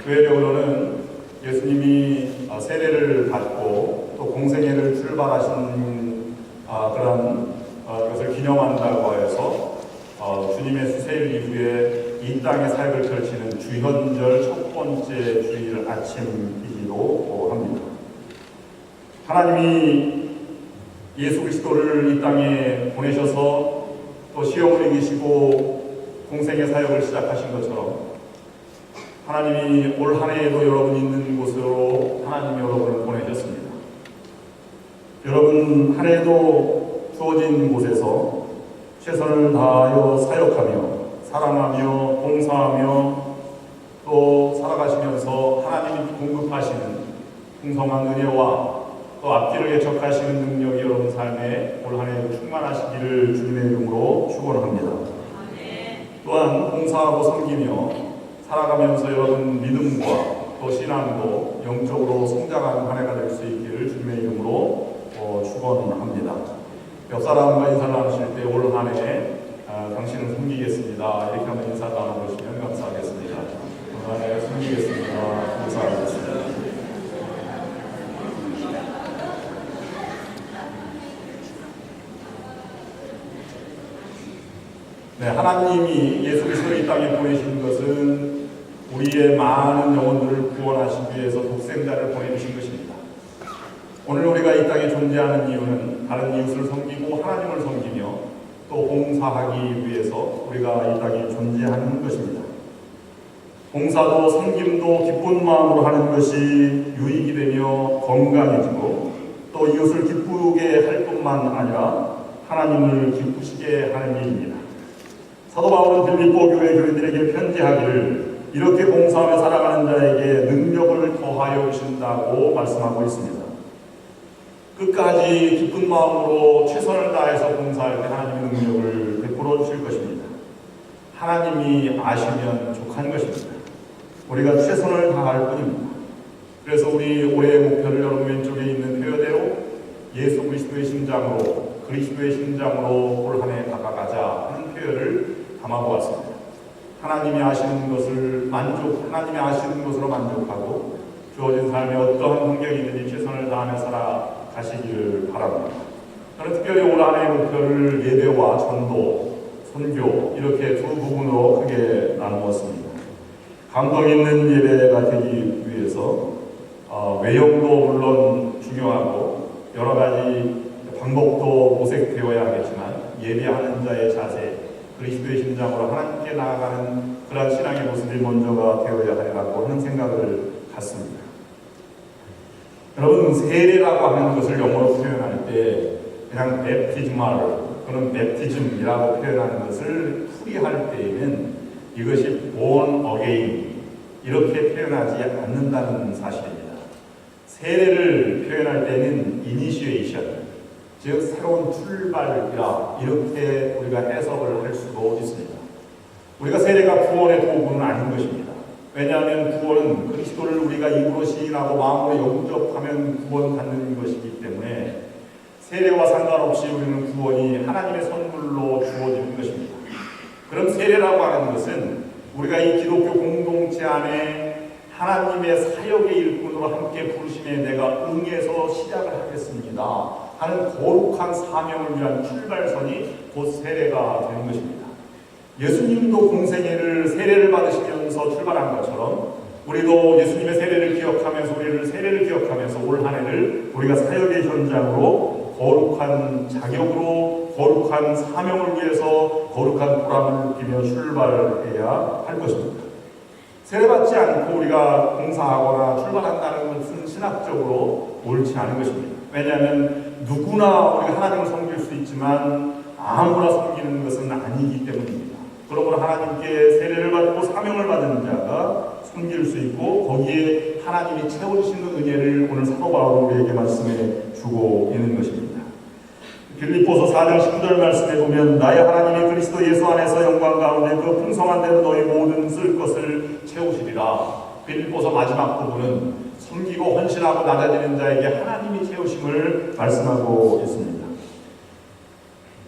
교회적으로는 예수님이 세례를 받고 또 공생애를 출발하신 그런 것을 기념한다고 해서 주님의 수세일 이후에 이 땅의 사역을 펼치는 주현절 첫 번째 주일 아침이기도 합니다. 하나님이 예수 그리스도를 이 땅에 보내셔서 또 시험을 이기시고 공생의 사역을 시작하신 것처럼 하나님이 올 한 해에도 여러분 있는 곳으로 하나님이 여러분을 보내셨습니다. 여러분 한 해에도 주어진 곳에서 최선을 다하여 사역하며 사랑하며 봉사하며 또 살아가시면서 하나님이 공급하시는 풍성한 은혜와 또 앞길을 개척하시는 능력이 여러분 삶에 올 한 해도 충만하시기를 주님의 이름으로 축원합니다. 또한 봉사하고 섬기며 살아가면서 여러분 믿음과 또 신앙도 영적으로 성장하는 한 해가 될 수 있기를 주님의 이름으로 축원합니다. 옆 사람과 인사를 나누실 때 올 한 해 당신을 섬기겠습니다. 이렇게 한번 인사를 나눠보시면 감사하겠습니다. 올 한 해 섬기겠습니다. 감사하겠습니다. 네, 하나님이 예수 그리스도를 이 땅에 보내신 것은 우리의 많은 영혼들을 구원하시기 위해서 독생자를 보내주신 것입니다. 오늘 우리가 이 땅에 존재하는 이유는 다른 이웃을 섬기고 하나님을 섬기며 또 봉사하기 위해서 우리가 이 땅에 존재하는 것입니다. 봉사도 섬김도 기쁜 마음으로 하는 것이 유익이 되며 건강해지고 또 이웃을 기쁘게 할 뿐만 아니라 하나님을 기쁘시게 하는 일입니다. 사도 바울은 빌립보 교회 교인들에게 편지하기를 이렇게 봉사하며 살아가는 자에게 능력을 더하여 주신다고 말씀하고 있습니다. 끝까지 기쁜 마음으로 최선을 다해서 봉사할 때 하나님의 능력을 베풀어 주실 것입니다. 하나님이 아시면 족한 것입니다. 우리가 최선을 다할 뿐입니다. 그래서 우리 올해의 목표를 여러분 왼쪽에 있는 표어대로 예수 그리스도의 심장으로 그리스도의 심장으로 올 한 해 다가가자 하는 표현을 담아보았습니다. 하나님이 아시는 것을 하나님이 아시는 것으로 만족하고 주어진 삶에 어떠한 환경이 있는지 최선을 다하며 살아가시기를 바랍니다. 저는 특별히 올 한 해의 목표를 예배와 전도, 선교 이렇게 두 부분으로 크게 나누었습니다. 감동 있는 예배가 되기 위해서 외형도 물론 중요하고 여러 가지 방법도 모색되어야 하겠지만 예배하는 자의 자세, 그리스도의 심장으로 하나님께 나아가는 그러한 신앙의 모습이 먼저가 되어야 하리라고 하는 생각을 갖습니다. 여러분 세례라고 하는 것을 영어로 표현할 때 그냥 베프티즘말 또는 베프티즘이라고 표현하는 것을 풀이할 때에는 이것이 born again 이렇게 표현하지 않는다는 사실입니다. 세례를 표현할 때는 initiation 즉 새로운 출발이라 이렇게 우리가 해석을 할 수도 있습니다. 우리가 세례가 구원의 도구는 아닌 것입니다. 왜냐하면 구원은 그리스도를 우리가 입으로 시인하고 마음으로 영접하면 구원받는 것이기 때문에 세례와 상관없이 우리는 구원이 하나님의 선물로 주어지는 것입니다. 그럼 세례라고 하는 것은 우리가 이 기독교 공동체 안에 하나님의 사역의 일꾼으로 함께 부르심에 내가 응해서 시작을 하겠습니다 하는 거룩한 사명을 위한 출발선이 곧 세례가 되는 것입니다. 예수님도 공생애를 세례를 받으시면서 출발한 것처럼 우리도 예수님의 세례를 기억하면서 우리를 세례를 기억하면서 올 한 해를 우리가 사역의 현장으로 거룩한 자격으로 거룩한 사명을 위해서 거룩한 보람을 느끼며 출발해야 할 것입니다. 세례받지 않고 우리가 봉사하거나 출발한다는 것은 신학적으로 옳지 않은 것입니다. 왜냐하면 누구나 우리가 하나님을 섬길 수 있지만 아무나 섬기는 것은 아니기 때문입니다. 그러므로 하나님께 세례를 받고 사명을 받은 자가 섬길 수 있고 거기에 하나님이 채워주시는 은혜를 오늘 사도 바울은 우리에게 말씀해 주고 있는 것입니다. 빌립보서 4장 19절 말씀에 보면 나의 하나님이 그리스도 예수 안에서 영광 가운데 그 풍성한 대로 너희 모든 쓸 것을 채우시리라. 빌립보서 마지막 부분은 섬기고 헌신하고 낮아지는 자에게 하나님이 채우심을 말씀하고 있습니다.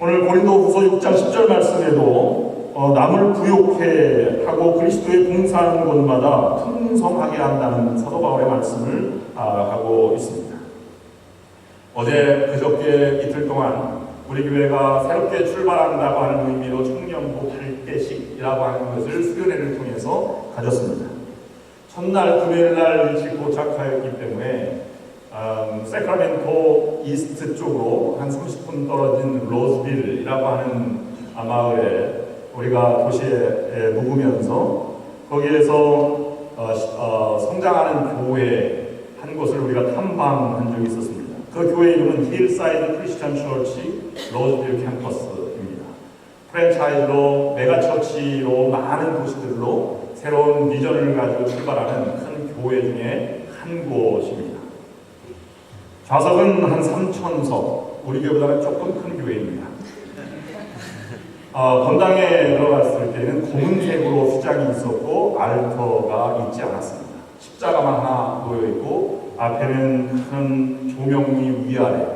오늘 고린도후서 6장 10절 말씀에도 남을 부욕해 하고 그리스도의 봉사하는 곳마다 풍성하게 한다는 사도 바울의 말씀을 하고 있습니다. 어제 그저께 이틀 동안 우리 교회가 새롭게 출발한다고 하는 의미로 청년부 8대식이라고 하는 것을 수련회를 통해서 가졌습니다. 첫날 금요일날 일찍 도착하였기 때문에 세크라멘토 이스트 쪽으로 한 30분 떨어진 로즈빌이라고 하는 마을에 우리가 도시에 묵으면서 거기에서 성장하는 교회 한 곳을 우리가 탐방한 적이 있었습니다. 그 교회 이름은 힐사이드 크리스천 처치 로즈빌 캠퍼스입니다. 프랜차이즈로 메가처치로 많은 도시들로 새로운 비전을 가지고 출발하는 큰 교회 중에 한 곳입니다. 좌석은 한 3,000석, 우리 교회보다는 조금 큰 교회입니다. 건당에 들어갔을 때는 검은색으로 휘장이 있었고 알터가 있지 않았습니다. 십자가만 하나 놓여있고 앞에는 큰 조명이 위아래,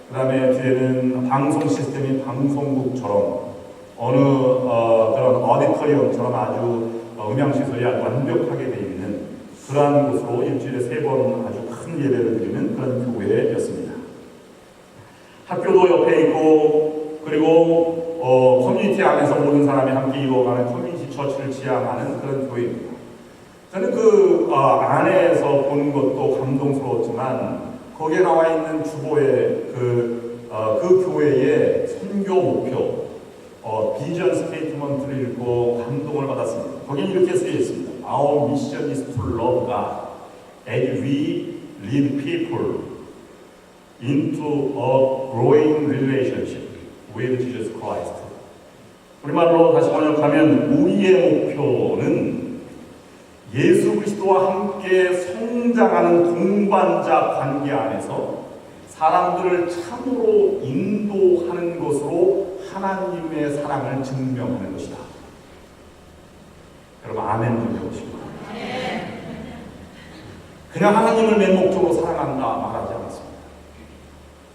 그 다음에 뒤에는 방송 시스템이 방송국처럼 어느 그런 오디토리움처럼 아주 음향시설이 아주 완벽하게 되어 있는 그러한 곳으로 일주일에 3번 아주 큰 예배를 드리는 그런 교회였습니다. 학교도 옆에 있고, 그리고 커뮤니티 안에서 모든 사람이 함께 이루어가는 커뮤니티 처치를 지향하는 그런 교회입니다. 저는 그 안에서 본 것도 감동스러웠지만 거기에 나와 있는 주보의 그 교회의 선교 목표, 비전 스테이트먼트를 읽고 감동을 받았습니다. 거기에 이렇게 쓰여 있습니다. Our mission is to love God as we lead people into a growing relationship with Jesus Christ. 우리말로 다시 번역하면 우리의 목표는 예수 그리스도와 함께 성장하는 동반자 관계 안에서 사람들을 참으로 인도하는 것으로 하나님의 사랑을 증명하는 것이다. 여러분 아멘 좀 해보시고. 그냥 하나님을 맨 목적으로 사랑한다 말하지 않았습니다.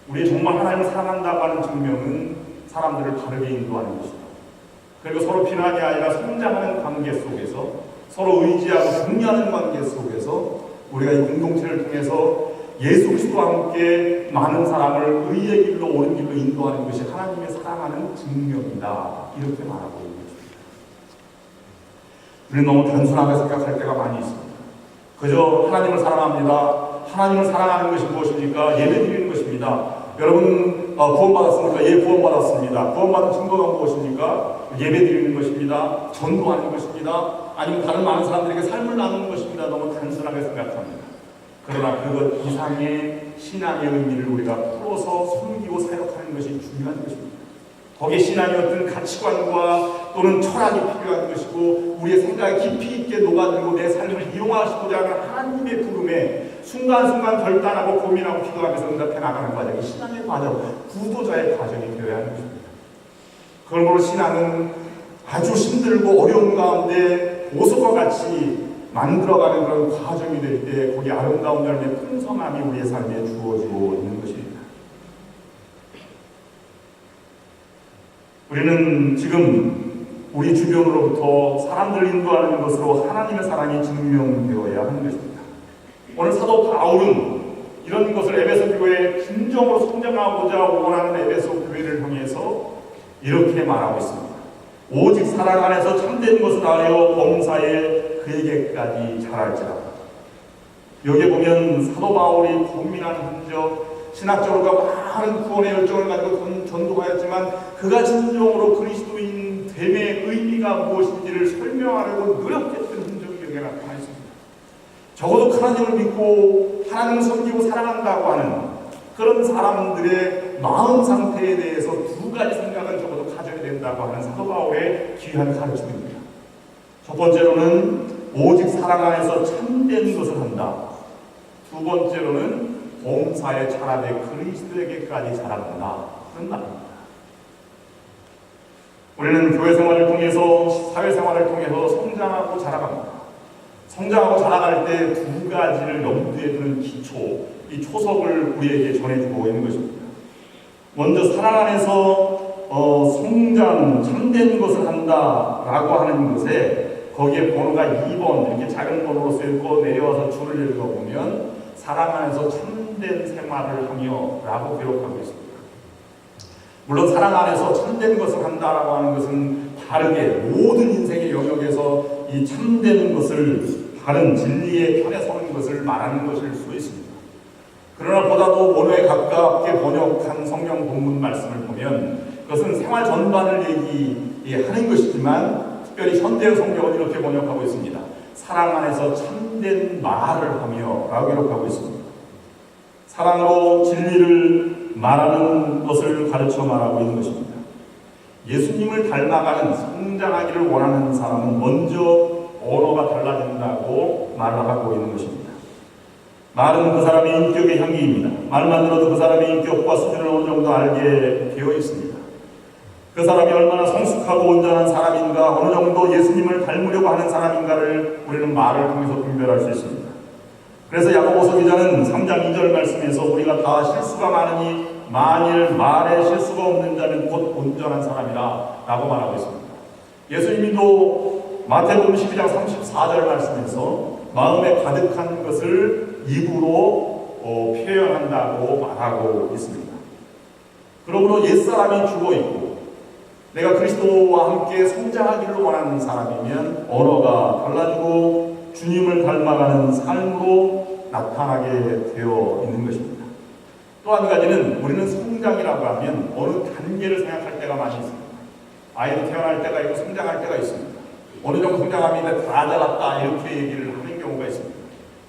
우리 정말 하나님을 사랑한다고 하는 증명은 사람들을 바르게 인도하는 것이다. 그리고 서로 비난이 아니라 성장하는 관계 속에서 서로 의지하고 격려하는 관계 속에서 우리가 이 공동체를 통해서 예수 그리스도와 함께 많은 사람을 의의 길로 옳은 길로 인도하는 것이 하나님의 사랑하는 증명이다. 이렇게 말하고 있는 것입니다. 우리는 너무 단순하게 생각할 때가 많이 있습니다. 그저 하나님을 사랑합니다. 하나님을 사랑하는 것이 무엇입니까? 예배드리는 것입니다. 여러분 구원받았습니까? 예, 구원받았습니다. 구원받은 증거가 무엇입니까? 예배드리는 것입니다. 전도하는 것입니다. 아니면 다른 많은 사람들에게 삶을 나누는 것입니다. 너무 단순하게 생각합니다. 그러나 그것 이상의 신앙의 의미를 우리가 풀어서 섬기고 사역하는 것이 중요한 것입니다. 거기에 신앙의 어떤 가치관과 또는 철학이 필요한 것이고 우리의 생각이 깊이 있게 녹아들고 내 삶을 이용하시고자 하는 하나님의 부름에 순간순간 결단하고 고민하고 기도하면서 응답해 나가는 과정이 신앙의 과정, 구도자의 과정이 되어야 하는 것입니다. 그러므로 신앙은 아주 힘들고 어려운 가운데 보석과 같이 만들어가는 그런 과정이 될 때 거기 아름다운 열매 풍성함이 우리의 삶에 주어지고 있는 것입니다. 우리는 지금 우리 주변으로부터 사람들을 인도하는 것으로 하나님의 사랑이 증명되어야 하는 것입니다. 오늘 사도 바울은 이런 것을 에베소 교회의 진정으로 성장하고자 원하는 에베소 교회를 향해서 이렇게 말하고 있습니다. 오직 사랑 안에서 참된 것을 알려 범사에 그에게까지 자랄지라. 여기에 보면 사도 바울이 고민한 흔적, 신학적으로 많은 구원의 열정을 가지고 전도하였지만 그가 진정으로 그리스도인 됨의 의미가 무엇인지를 설명하려고 노력했던 흔적이 여기에 나타나 있습니다. 적어도 하나님을 믿고 하나님을 섬기고 사랑한다고 하는 그런 사람들의 마음 상태에 대해서 두 가지 생각은 적어도 가져야 된다고 하는 사도 바울의 귀한 가르침입니다. 첫 번째로는 오직 사랑 안에서 참된 것을 한다. 두 번째로는 범사에 자라되 그리스도에게까지 자라는다. 그런 말입니다. 우리는 교회 생활을 통해서 사회생활을 통해서 성장하고 자라갑니다. 성장하고 자라갈 때 두 가지를 염두에 두는 기초, 이 초석을 우리에게 전해주고 있는 것입니다. 먼저 사랑 안에서 성장, 참된 것을 한다라고 하는 것에 거기에 번호가 2번 이렇게 작은 번호로 쓰였고 내려와서 줄을 읽어보면 사랑 안에서 참된 생활을 하며 라고 기록하고 있습니다. 물론 사랑 안에서 참된 것을 한다라고 하는 것은 다르게 모든 인생의 영역에서 이 참된 것을 바른 진리의 편에 서는 것을 말하는 것일 수 있습니다. 그러나 보다도 원어에 가깝게 번역한 성경 본문 말씀을 보면 그것은 생활 전반을 얘기하는 것이지만 특별히 현대의 성경은 이렇게 번역하고 있습니다. 사랑 안에서 참된 말을 하며 라고 기록하고 있습니다. 사랑으로 진리를 말하는 것을 가르쳐 말하고 있는 것입니다. 예수님을 닮아가는 성장하기를 원하는 사람은 먼저 언어가 달라진다고 말을 하고 있는 것입니다. 말은 그 사람의 인격의 향기입니다. 말만 들어도 그 사람의 인격과 수준을 어느 정도 알게 되어 있습니다. 그 사람이 얼마나 성숙하고 온전한 사람인가, 어느 정도 예수님을 닮으려고 하는 사람인가를 우리는 말을 통해서 분별할 수 있습니다. 그래서 야고보서 기자는 3장 2절 말씀에서 우리가 다 실수가 많으니 만일 말에 실수가 없는 자는 곧 온전한 사람이라 라고 말하고 있습니다. 예수님도 마태복음 12장 34절 말씀에서 마음에 가득한 것을 입으로 표현한다고 말하고 있습니다. 그러므로 옛사람이 죽어있고 내가 그리스도와 함께 성장하기를 원하는 사람이면 언어가 달라지고 주님을 닮아가는 삶으로 나타나게 되어 있는 것입니다. 또 한 가지는 우리는 성장이라고 하면 어느 단계를 생각할 때가 많이 있습니다. 아이도 태어날 때가 있고 성장할 때가 있습니다. 어느 정도 성장하면 다 자랐다 이렇게 얘기를 하는 경우가 있습니다.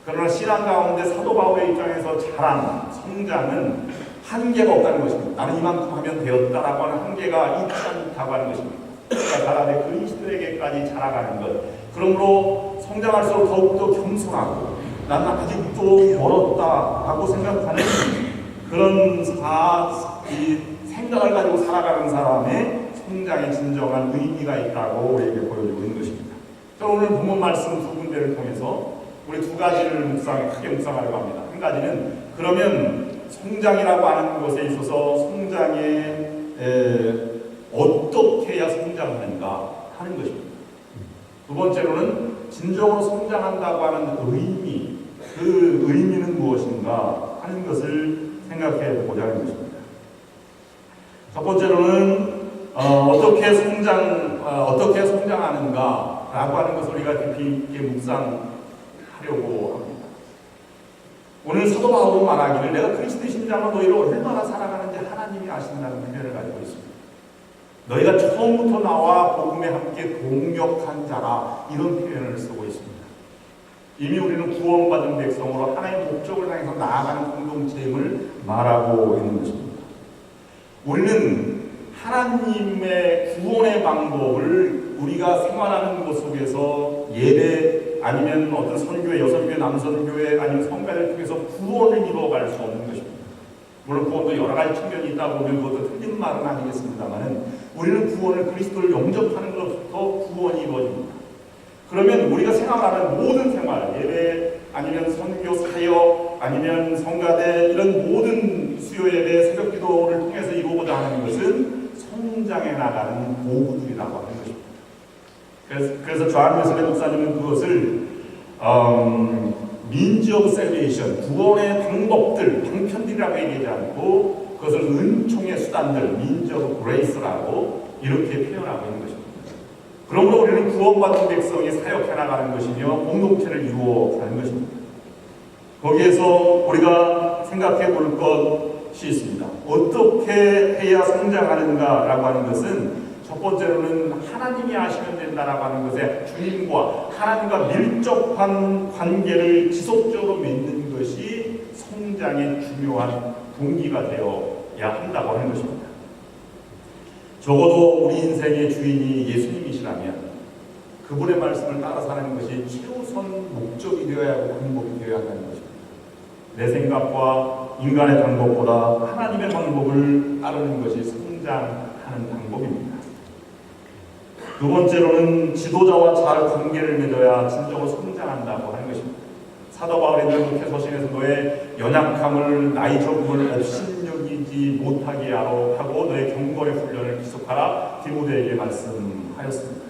그러나 신앙 가운데 사도 바울의 입장에서 자란 성장은 한계가 없다는 것입니다. 나는 이만큼 하면 되었다라고 하는 한계가 있지 않다고 하는 것입니다. 그러니까 자라되 그리스도에게까지 자라가는 것. 그러므로 성장할수록 더욱더 겸손하고 나는 아직도 멀었다라고 생각하는 그런 생각을 가지고 살아가는 사람의 성장의 진정한 의미가 있다고 우리에게 보여주고 있는 것입니다. 저는 오늘 본문 말씀 두 군데를 통해서 우리 두 가지를 크게 묵상하려고 합니다. 한 가지는 그러면 성장이라고 하는 것에 있어서 성장에 어떻게 해야 성장하는가 하는 것입니다. 두 번째로는 진정으로 성장한다고 하는 의미, 그 의미는 무엇인가 하는 것을 생각해 보자 하는 것입니다. 첫 번째로는 어떻게 성장하는가라고 하는 것을 우리가 깊이 있게 묵상하려고 합니다. 오늘 사도 바울은 말하기를 내가 그리스도의 심장으로 너희를 얼마나 사랑하는지 하나님이 아신다는 표현을 가지고 있습니다. 너희가 처음부터 나와 복음에 함께 동역한 자라 이런 표현을 쓰고 있습니다. 이미 우리는 구원받은 백성으로 하나님의 목적을 향해서 나아가는 공동체임을 말하고 있는 것입니다. 우리는 하나님의 구원의 방법을 우리가 생활하는 것 속에서 예배 아니면 어떤 선교회, 여선교회, 남선교회 아니면 성가를 통해서 구원을 이루어갈 수 없는 것입니다. 물론 구원도 여러 가지 측면이 있다 보면 그것도 틀린 말은 아니겠습니다만 우리는 구원을 그리스도를 영접하는 것부터 구원이 이루어집니다. 그러면 우리가 생각하는 모든 생활, 예배 아니면 선교, 사역 아니면 성가대 이런 모든 수요 예배, 새벽 기도를 통해서 이루고자 하는 것은 성장해 나가는 도구들이라고 하는 것입니다. 그래서 조한 웨슬리 목사님은 그것을 means of salvation, 구원의 방법들, 방편들이라고 얘기하지 않고 그것을 은총의 수단들, means of grace라고 이렇게 표현하고 있는 것입니다. 그러므로 우리는 구원받은 백성이 사역해 나가는 것이며 공동체를 이루어가는 것입니다. 거기에서 우리가 생각해 볼 것이 있습니다. 어떻게 해야 성장하는가라고 하는 것은 첫 번째로는 하나님이 아시면 된다라고 하는 것에 주님과 하나님과 밀접한 관계를 지속적으로 맺는 것이 성장의 중요한 동기가 되어야 한다고 하는 것입니다. 적어도 우리 인생의 주인이 예수님이시라면 그분의 말씀을 따라 사는 것이 최우선 목적이 되어야 하고 방법이 되어야 한다는 것입니다. 내 생각과 인간의 방법보다 하나님의 방법을 따르는 것이 성장하는 방법입니다. 두 번째로는 지도자와 잘 관계를 맺어야 진정으로 성장한다고 하는 것입니다. 사도 바울이 목회 서신에서 너의 연약함을 나이 적음을 업신여기지 못하게 하고 너의 경건의 훈련을 지속하라 디모데에게 말씀하였습니다.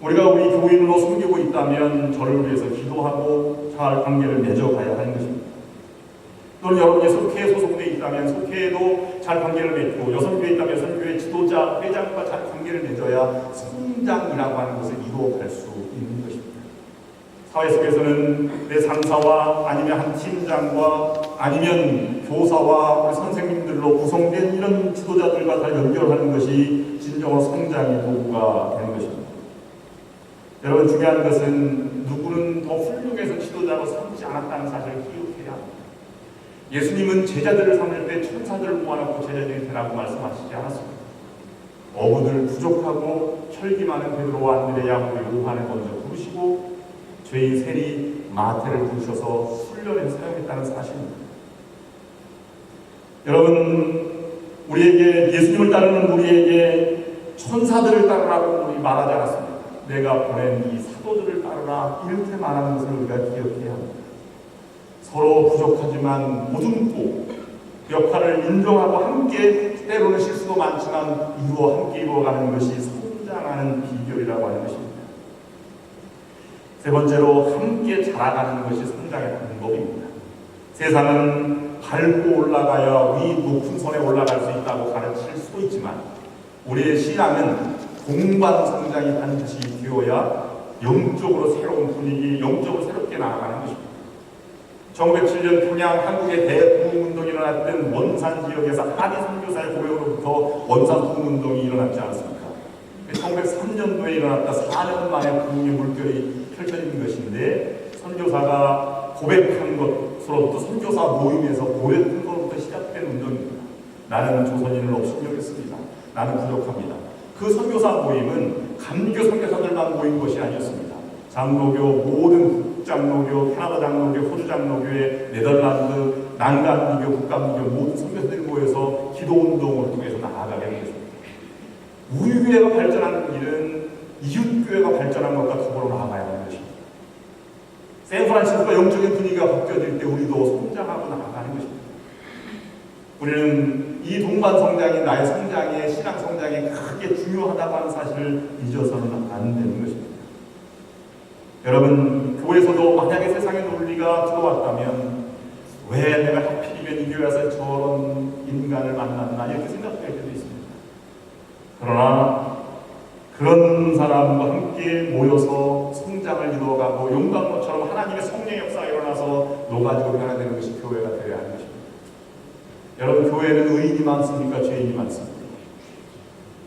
우리가 우리 교인으로 섬기고 있다면 저를 위해서 기도하고 잘 관계를 맺어가야 하는 것입니다. 또는 여러분이 속회에 소속되어 있다면 속회에도 잘 관계를 맺고 여성교회에 있다면 여성교회 지도자, 회장과 잘 관계를 맺어야 성장이라고 하는 것을 이루어갈 수 있는 것입니다. 사회 속에서는 내 상사와 아니면 한 팀장과 아니면 교사와 선생님들로 구성된 이런 지도자들과 잘 연결하는 것이 진정으로 성장의 도구가 되는 것입니다. 여러분 중요한 것은 누구는 더 훌륭해서 지도자로 삼지 않았다는 사실을 기억해야 합니다. 예수님은 제자들을 삼을 때 천사들을 모아놓고 제자들이 되라고 말씀하시지 않았습니다. 어부들 부족하고 혈기 많은 베드로와 안드레야 요한을 먼저 부르시고 죄인 세리 마태를 부르셔서 훈련에 사용했다는 사실입니다. 여러분 우리에게 예수님을 따르는 우리에게 천사들을 따르라고 우리 말하지 않았습니다. 내가 보낸 이 사도들을 따르라 이렇게 말하는 것을 우리가 기억해야 합니다. 서로 부족하지만 모듬고 역할을 인정하고 함께 때로는 실수도 많지만 함께 이루어가는 것이 성장하는 비결이라고 하는 것입니다. 세 번째로 함께 자라가는 것이 성장의 방법입니다. 세상은 밟고 올라가야 위 높은 선에 올라갈 수 있다고 가르칠 수도 있지만 우리의 신앙은 공간 성장이 반드시 되어야 영적으로 새로운 분위기, 영적으로 새롭게 나아가는 것입니다. 1907년 평양 한국의 대부흥운동이 일어났던 원산 지역에서 하디 선교사의 고백으로부터 원산 부흥운동이 일어났지 않습니까? 1903년도에 일어났다 4년 만에 부흥의 물결이 펼쳐진 것인데 선교사가 고백한 것으로부터 선교사 모임에서 고백한 것부터 시작된 운동입니다. 나는 조선인을 업신여겼습니다. 나는 부족합니다. 그 선교사 모임은 감교 선교사들만 모인 것이 아니었습니다. 장로교, 모든 북장로교, 캐나다 장로교, 호주 장로교회, 네덜란드, 난간미교, 북간미교 모든 선교사들이 모여서 기도운동을 통해서 나아가게 된 것입니다. 우리 교회가 발전하는 일은 이웃교회가 발전한 것과 더불어 나아가야 하는 것입니다. 샌프란시스코가 영적인 분위기가 바뀌어질 때 우리도 성장하고 나아가는 것입니다. 우리는 이 동반 성장이 나의 성장에, 신앙 성장에 크게 중요하다고 하는 사실을 잊어서는 안 되는 것입니다. 여러분, 교회에서도 만약에 세상의 논리가 들어왔다면 왜 내가 하필이면 이 교회 와서 저런 인간을 만났나 이렇게 생각할 때도 있습니다. 그러나 그런 사람과 함께 모여서 성장을 이루어가고 용광로처럼 하나님의 성령의 역사가 일어나서 녹아지고 변화되는 것이 교회가 되어야 하는 것입니다. 여러분, 교회는 의인이 많습니까? 죄인이 많습니까?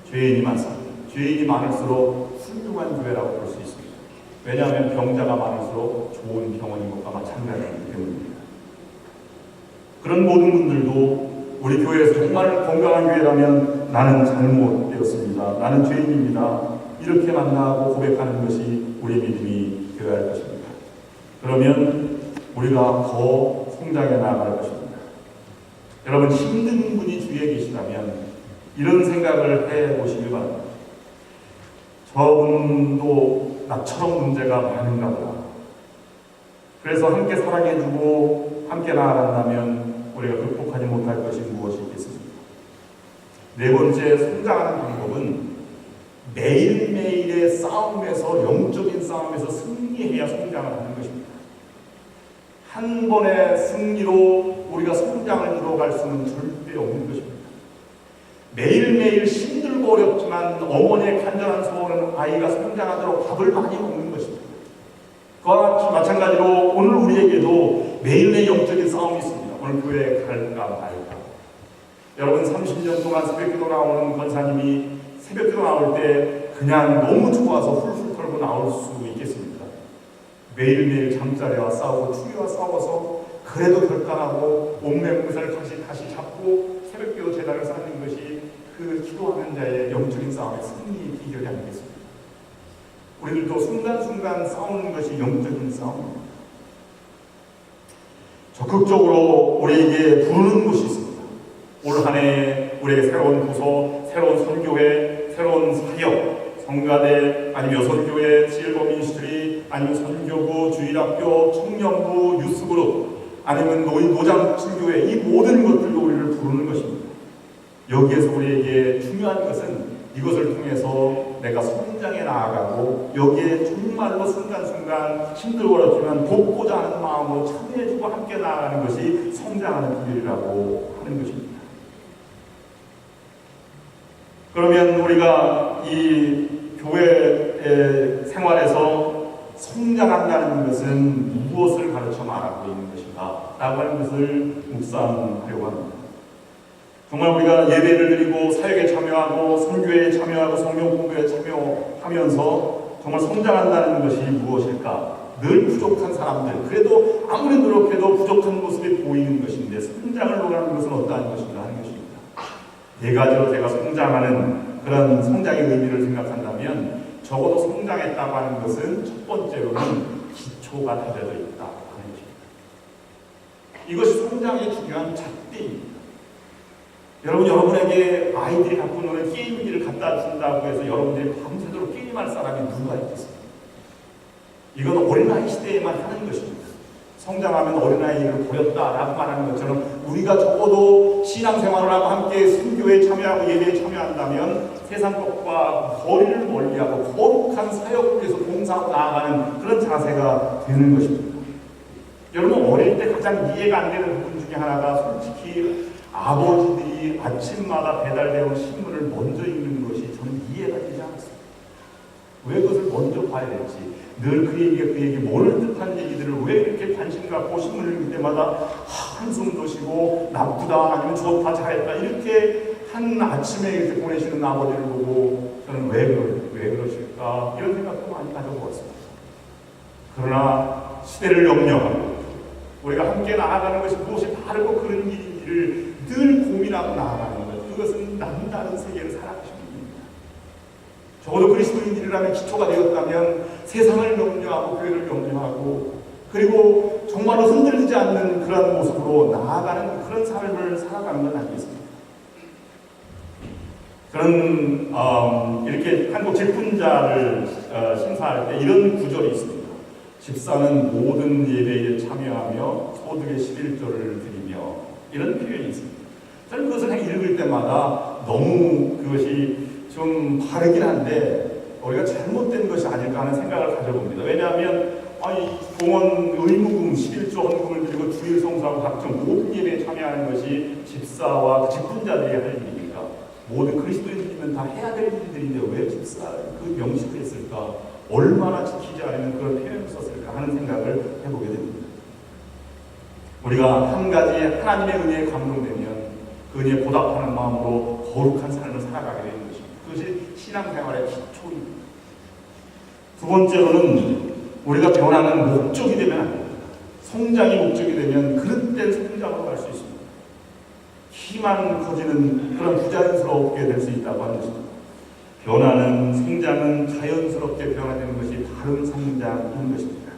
죄인이 많습니다. 죄인이 많을수록 훌륭한 교회라고 볼 수 있습니다. 왜냐하면 병자가 많을수록 좋은 병원인 것과 마찬가지이기 때문입니다. 그런 모든 분들도 우리 교회에서 정말 건강한 교회라면 나는 잘못되었습니다. 나는 죄인입니다. 이렇게 만나고 고백하는 것이 우리의 믿음이 되어야 할 것입니다. 그러면 우리가 더 성장해 나아갈 것입니다. 여러분, 힘든 분이 주위에 계시다면 이런 생각을 해보시기 바랍니다. 저분도 나처럼 문제가 많은가 보다. 그래서 함께 사랑해주고 함께 나아간다면 우리가 극복하지 못할 것이 무엇이 있겠습니까? 네 번째, 성장하는 방법은 매일매일의 싸움에서, 영적인 싸움에서 승리해야 성장을 하는 것입니다. 한 번의 승리로 우리가 성장을 이루어갈 수는 절대 없는 것입니다. 매일매일 힘들고 어렵지만 어머니의 간절한 소원은 아이가 성장하도록 밥을 많이 먹는 것입니다. 그와 마찬가지로 오늘 우리에게도 매일매일 영적인 싸움이 있습니다. 오늘 교회에 갈까 말까. 여러분, 30년 동안 새벽기도 나오는 권사님이 새벽기도 나올 때 그냥 너무 좋아서 훌훌 털고 나올 수 있겠습니까? 매일매일 잠자리와 싸우고 추위와 싸워서 그래도 결단하고 몸매 몸살을 다시 잡고 새벽기도 제단을 쌓는 것이 그 기도하는 자의 영적인 싸움의 승리 비결이 아니겠습니까? 우리들도 순간순간 싸우는 것이 영적인 싸움입니다. 적극적으로 우리에게 부르는 곳이 있습니다. 올 한 해 우리에게 새로운 부서, 새로운 선교회, 새로운 사역, 성가대, 아니면 여선교회, 실버민스트리, 아니면 선교부, 주일학교, 청년부, 유스그룹, 아니면 노장칠교회, 이 모든 것들도 우리를 부르는 것입니다. 여기에서 우리에게 중요한 것은 이것을 통해서 내가 성장해 나아가고 여기에 정말로 순간순간 힘들어지만 돕고자 하는 마음으로 참여해주고 함께 나아가는 것이 성장하는 길이라고 하는 것입니다. 그러면 우리가 이 교회 생활에서 성장한다는 것은 무엇을 가르쳐 말하고 있는 것인가 라고 하는 것을 묵상하려고 합니다. 정말 우리가 예배를 드리고 사역에 참여하고 선교에 참여하고 성경 공부에 참여하면서 정말 성장한다는 것이 무엇일까? 늘 부족한 사람들, 그래도 아무리 노력해도 부족한 모습이 보이는 것인데 성장을 논하는 것은 어떠한 것인가 하는 것입니다. 네 가지로 제가 성장하는 그런 성장의 의미를 생각한다면 적어도 성장했다고 하는 것은 첫 번째로는 기초가 다져져 있다 하는 것입니다. 이것이 성장의 중요한 잣대입니다. 여러분에게 아이들이 갖고 노는 게임기를 갖다 준다고 해서 여러분들이 밤새도록 게임할 사람이 누가 있겠습니까? 이건 어린아이 시대에만 하는 것입니다. 성장하면 어린아이를 보였다라고 말하는 것처럼 우리가 적어도 신앙생활을 하고 함께 선교에 참여하고 예배에 참여한다면 세상 것과 거리를 멀리하고 거룩한 사역을 위해서 봉사하고 나아가는 그런 자세가 되는 것입니다. 여러분 어릴 때 가장 이해가 안 되는 부분 중에 하나가 솔직히 아버지들이 아침마다 배달되어 신문을 먼저 읽는 것이 저는 이해가 되지 않았습니다. 왜 그것을 먼저 봐야 될지, 늘 그 얘기 모를 듯한 얘기들을 왜 이렇게 관심 갖고 신문을 읽을 때마다 한숨도 쉬고 나쁘다 아니면 좋다 잘했다 이렇게 한 아침에 이렇게 보내시는 아버지를 보고 저는 왜 그러실까 이런 생각도 많이 가져보았습니다. 그러나 시대를 염려하고 우리가 함께 나아가는 것이 무엇이 바르고 그런 일인지를 늘 고민하고 나아가는 것, 그것은 남다른 세계를 살아가신 분입니다. 적어도 그리스도인들이라면 기초가 되었다면 세상을 염려하고 교회를 염려하고 그리고 정말로 흔들리지 않는 그런 모습으로 나아가는 그런 삶을 살아가는 건 아니겠습니까? 저는 이렇게 한국 직분자를 심사할 때 이런 구절이 있습니다. 집사는 모든 예배에 참여하며 소득의 11조를 드리며 이런 표현이 있습니다. 저는 그것을 읽을 때마다 너무 그것이 좀 바르긴 한데 우리가 잘못된 것이 아닐까 하는 생각을 가져봅니다. 왜냐하면 공원 의무금 11조 헌금을 드리고 주일 성수하고 각종 모든 예배에 참여하는 것이 집사와 직분자들이 할 일이니까 모든 그리스도인들이면 다 해야 될 일들인데 왜 집사 그 명시를 했을까? 얼마나 지키지 않으면 그런 표현을 썼을까 하는 생각을 해보게 됩니다. 우리가 한 가지 하나님의 은혜에 감동되면 그 은혜에 보답하는 마음으로 거룩한 삶을 살아가게 되는 것입니다. 그것이 신앙생활의 기초입니다. 두 번째로는 우리가 변하는 목적이 되면 안 됩니다. 성장이 목적이 되면 그릇된 성장으로 갈 수 있습니다. 키만 커지는 그런 부자연스럽게 될 수 있다고 하는 것입니다. 변화는 성장은 자연스럽게 변화되는 것이 바른 성장인 것입니다.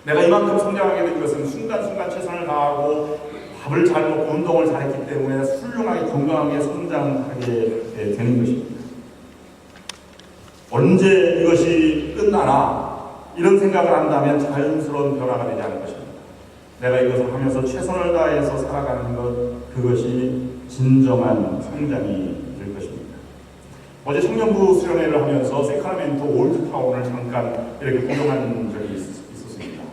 내가 이만큼 성장하게 된 것은 순간순간 최선을 다하고 밥을 잘 먹고 운동을 잘했기 때문에 훌륭하게 건강하게 성장하게 되는 것입니다. 언제 이것이 끝나나 이런 생각을 한다면 자연스러운 변화가 되지 않을 것입니다. 내가 이것을 하면서 최선을 다해서 살아가는 것, 그것이 진정한 성장이 될 것입니다. 어제 청년부 수련회를 하면서 세카라멘토 올드타운을 잠깐 이렇게 구경한 적이 있었습니다.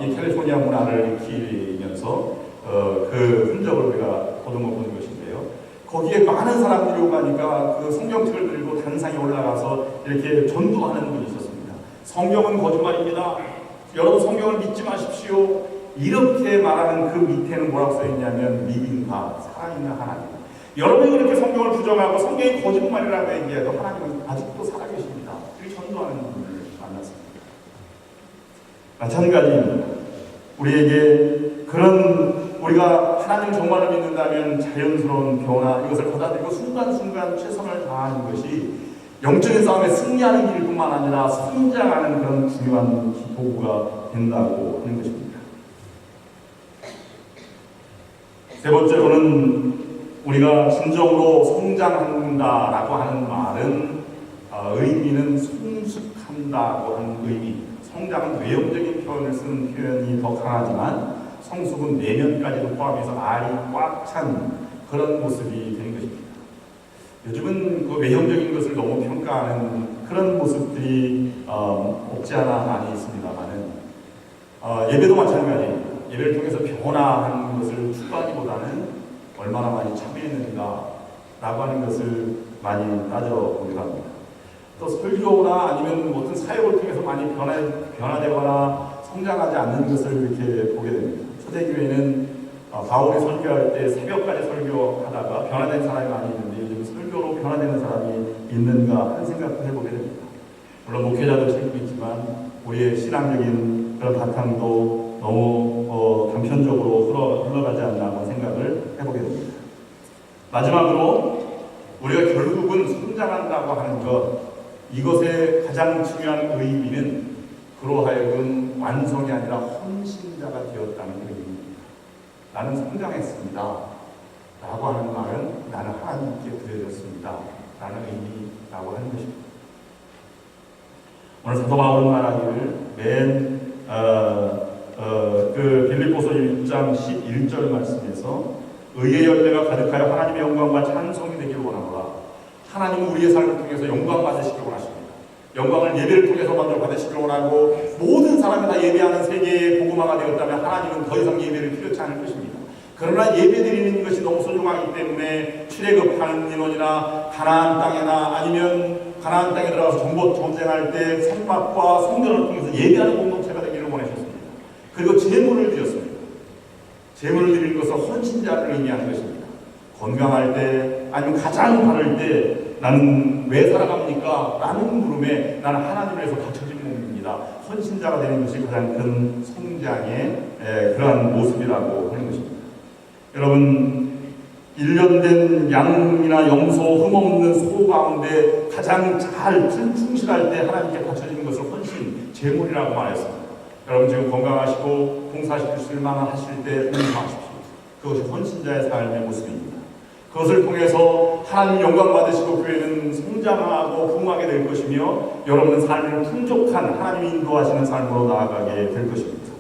이 캘리포니아 문화를 익히면서 그 흔적을 우리가 거두어 보는 것인데요. 거기에 많은 사람들이 오고 가니까 그 성경책을 들고 단상에 올라가서 이렇게 전도하는 분이 있었습니다. 성경은 거짓말입니다. 여러분 성경을 믿지 마십시오. 이렇게 말하는 그 밑에는 뭐라고 써있냐면 living God, 살아있는 하나님. 여러분이 그렇게 성경을 부정하고 성경이 거짓말이라고 얘기해도 하나님은 아직도 살아계십니다. 이렇게 전도하는 분을 만났습니다. 마찬가지입니다. 우리에게 그런 우리가 하나님 정말로 믿는다면 자연스러운 변화 이것을 받아들이고 순간순간 최선을 다하는 것이 영적인 싸움에 승리하는 길뿐만 아니라 성장하는 그런 중요한 도구가 된다고 하는 것입니다. 세 번째로는 우리가 진정으로 성장한다라고 하는 말은 의미는 성숙한다고 하는 의미, 성장은 외형적인 표현을 쓰는 표현이 더 강하지만 성숙은 내면까지도 포함해서 알이 꽉 찬 그런 모습이 되는 것입니다. 요즘은 그 외형적인 것을 너무 평가하는 그런 모습들이 없지 않아 많이 있습니다만은 예배도 마찬가지입니다. 예배를 통해서 변화하는 것을 추구하기보다는 얼마나 많이 참여했는가 라고 하는 것을 많이 따져보기도 합니다. 또 설교나 아니면 어떤 사역을 통해서 많이 변화되거나 성장하지 않는 것을 이렇게 보게 됩니다. 초대교회는 바울이 설교할 때 새벽까지 설교하다가 변화된 사람이 많이 있는데 요즘 설교로 변화되는 사람이 있는가 하는 생각도 해보게 됩니다. 물론 목회자도 책임이 있지만 우리의 신앙적인 그런 바탕도 너무 단편적으로 흘러가지 않나 하는 생각을 해보게 됩니다. 마지막으로 우리가 결국은 성장한다고 하는 것, 이것의 가장 중요한 의미는 그로 하여금 완성이 아니라 헌신자가 되었다는 의미입니다. 나는 성장했습니다 라고 하는 말은 나는 하나님께 드려졌습니다 라는 의미라고 하는 것입니다. 오늘 사도 바울은 말하기를 그 빌립보서 1장 11절 말씀에서 의의 열매가 가득하여 하나님의 영광과 찬송이 되기를 원하노라. 하나님은 우리의 삶을 통해서 영광 받으시길 원하십니다. 영광을 예배를 통해서 먼저 받으시길 원하고 모든 사람이 다 예배하는 세계의 복음화가 되었다면 하나님은 더 이상 예배를 필요치 않을 것입니다. 그러나 예배 드리는 것이 너무 소중하기 때문에 출애굽하는 인원이나 가나안 땅이나 아니면 가나안 땅에 들어가서 전쟁할 때 성막과 성전을 통해서 예배하는 공동체가 되기를 원하셨습니다. 그리고 제물을 드렸습니다. 제물을 드리는 것은 헌신자를 의미하는 것입니다. 건강할 때 아니면 가장 바를 때 나는 왜 살아갑니까? 라는 물음에 나는 하나님을 위해서 바쳐진 몸입니다. 헌신자가 되는 것이 가장 큰 성장의 그러한 모습이라고 하는 것입니다. 여러분, 일련된 양이나 염소, 흠없는 소 가운데 가장 잘 충실할 때 하나님께 바쳐지는 것을 헌신, 제물이라고 말했습니다. 여러분 지금 건강하시고 봉사하실 만한 하실 때 헌신하십시오. 그것이 헌신자의 삶의 모습입니다. 그것을 통해서 하나님 영광 받으시고 교회는 성장하고 부흥하게 될 것이며 여러분은 삶을 풍족한 하나님이 인도하시는 삶으로 나아가게 될 것입니다.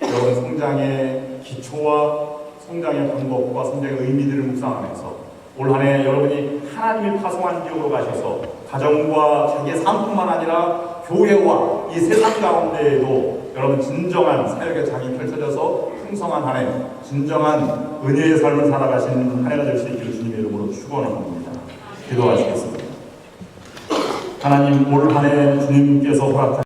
여러분 성장의 기초와 성장의 방법과 성장의 의미들을 묵상하면서 올 한 해 여러분이 하나님이 파송한 지역으로 가셔서 가정과 자기의 삶뿐만 아니라 교회와 이 세상 가운데에도 여러분 진정한 사역의 장이 펼쳐져서 풍성한 한 해, 진정한 은혜의 삶을 살아가신 한 해가 될 수 있기를 주님의 이름으로 축원합니다. 기도하시겠습니다. 하나님 올 한 해 주님께서 허락하신